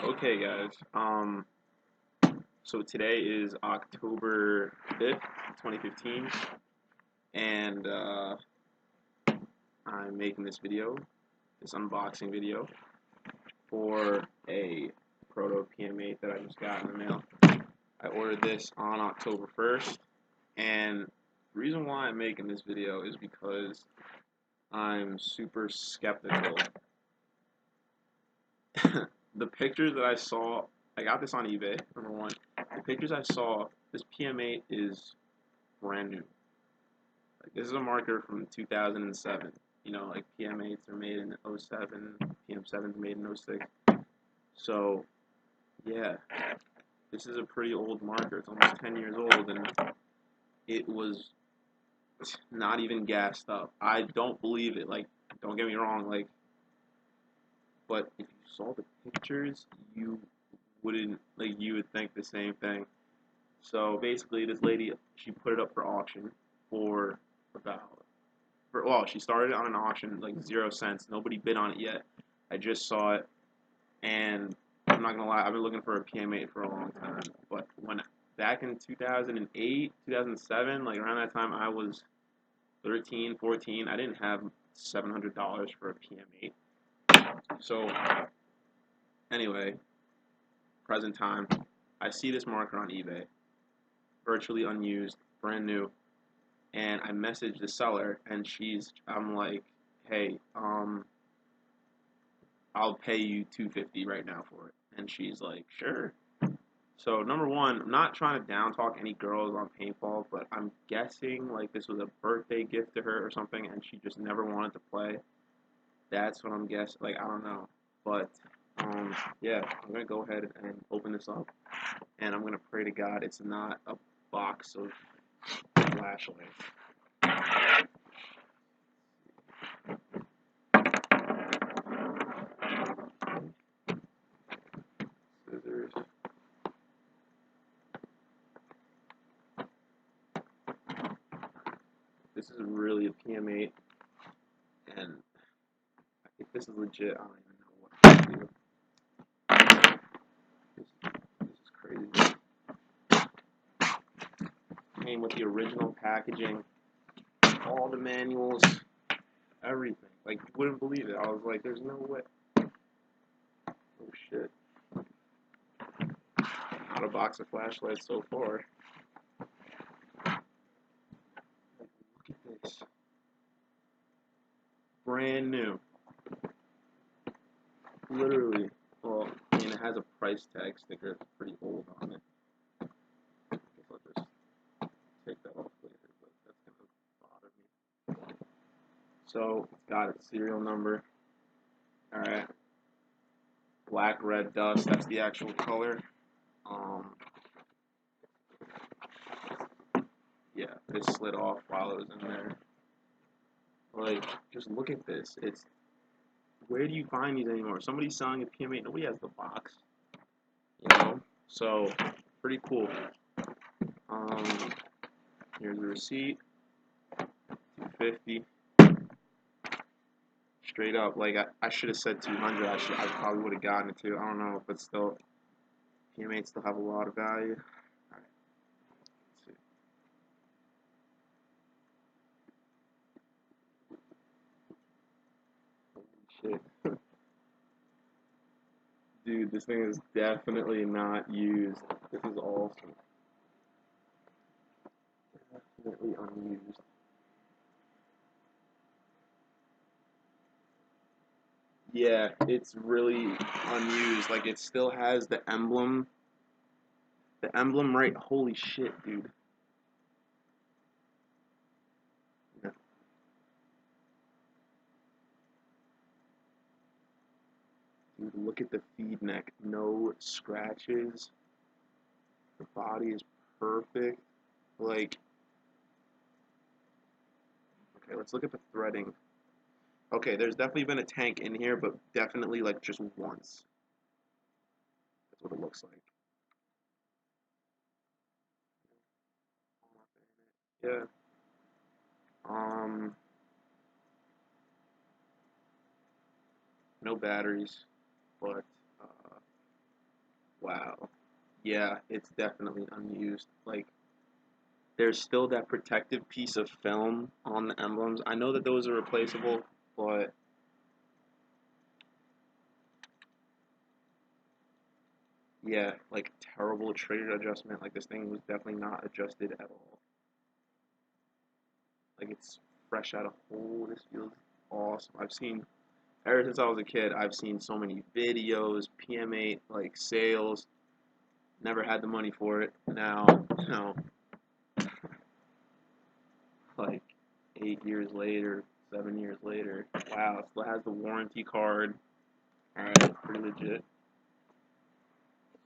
Okay, guys. So today is October 5th, 2015, and I'm making this video, this unboxing video, for a Proto PM8 that I just got in the mail. I ordered this on October 1st, and the reason why I'm making this video is because I'm super skeptical. The pictures that I saw, I got this on eBay, number one. The pictures I saw, this PM8 is brand new. Like, this is a marker from 2007. You know, like PM8s are made in '07, PM7s made in '06. So, yeah, this is a pretty old marker. It's almost 10 years old, and it was not even gassed up. I don't believe it. Like, don't get me wrong. Like, but if you saw the pictures, you wouldn't, like, you would think the same thing. So basically, this lady, she put it up for auction for about, well, she started it on an auction, like 0 cents. Nobody bid on it yet. I just saw it, and I'm not gonna lie, I've been looking for a PM8 for a long time. But when back in 2008, 2007, like around that time, I was 13, 14. I didn't have $700 for a PM8. So anyway, present time, I see this marker on eBay, virtually unused, brand new, and I messaged the seller, and I'm like, hey, I'll pay you $250 right now for it. And she's like, sure. So number one, I'm not trying to down talk any girls on paintball, but I'm guessing like this was a birthday gift to her or something, and she just never wanted to play. That's what I'm guessing. Like, I don't know, but yeah, I'm gonna go ahead and open this up, and I'm gonna pray to God it's not a box of flashlights. Scissors. This is really a PM8, and if this is legit, I don't even know what to do. This is crazy. Came with the original packaging, all the manuals, everything. Like, you wouldn't believe it. I was like, there's no way. Oh shit. Not a box of flashlights so far. Like, look at this. Brand new. Literally. Well, I mean, it has a price tag sticker. It's pretty old on it. I guess I'll just take that off later, but that's gonna bother me. So it's got its serial number. Alright. Black red dust, that's the actual color. Yeah, this slid off while it was in there. Like, just look at this. It's, where do you find these anymore? Somebody's selling a PM8, nobody has the box. You know? So, pretty cool. Here's the receipt. $250. Straight up, like I should have said 200. I probably would have gotten it too. I don't know, but still, PM8 still have a lot of value. All right, let's see. Holy shit, dude, this thing is definitely not used. This is awesome. Definitely unused. Yeah, it's really unused. Like, it still has the emblem. The emblem, right? Holy shit, dude. Yeah. Dude, look at the feed neck. No scratches. The body is perfect. Like, okay, let's look at the threading. Okay, there's definitely been a tank in here, but definitely like just once. That's what it looks like. Yeah. Um, no batteries, but Wow. Yeah, it's definitely unused. Like, there's still that protective piece of film on the emblems. I know that those are replaceable, but yeah, like terrible trigger adjustment. Like this thing was definitely not adjusted at all. Like it's fresh out of hole. This feels awesome. I've seen ever since I was a kid. I've seen so many videos, PM8 like sales. Never had the money for it. Now, like 8 years later, 7 years later. Wow, it still has the warranty card. Alright, pretty legit.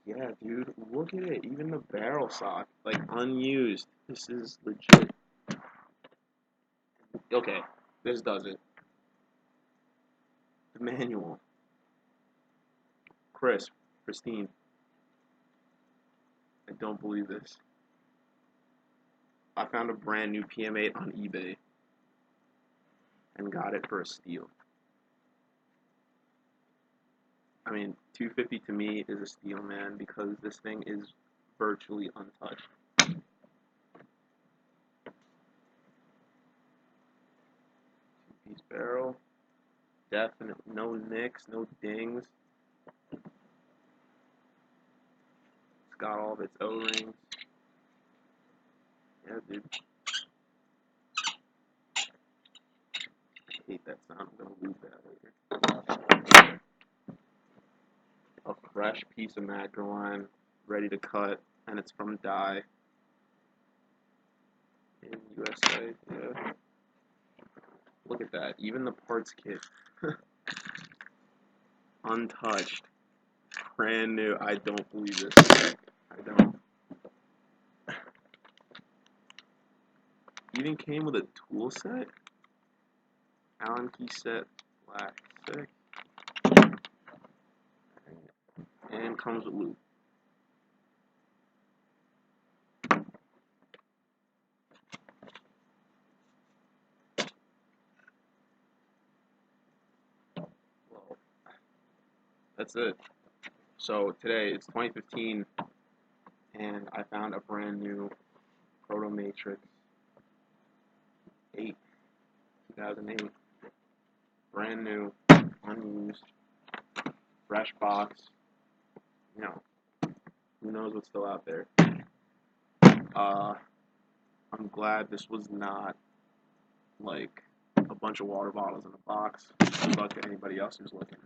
Yeah, dude, look at it. Even the barrel sock, like unused. This is legit. Okay, this does it. The manual, crisp, pristine. I don't believe this. I found a brand new PM8 on eBay and got it for a steal. I mean, 250 to me is a steal, man, because this thing is virtually untouched. Two-piece barrel, definitely no nicks, no dings. It's got all of its O-rings. Yeah, dude. I hate that sound. I'm gonna lose that later. A fresh piece of macroline, ready to cut, and it's from Dye in USA. Yeah. Look at that. Even the parts kit, untouched, brand new. I don't believe this. I don't. Even came with a tool set. Allen key set, black, sick, and comes with loop. Well, that's it. So today it's 2015, and I found a brand new Proto Matrix 8, 2008, brand new, unused, fresh box. You know, who knows what's still out there. Uh, I'm glad this was not like a bunch of water bottles in a box. Good luck to anybody else who's looking.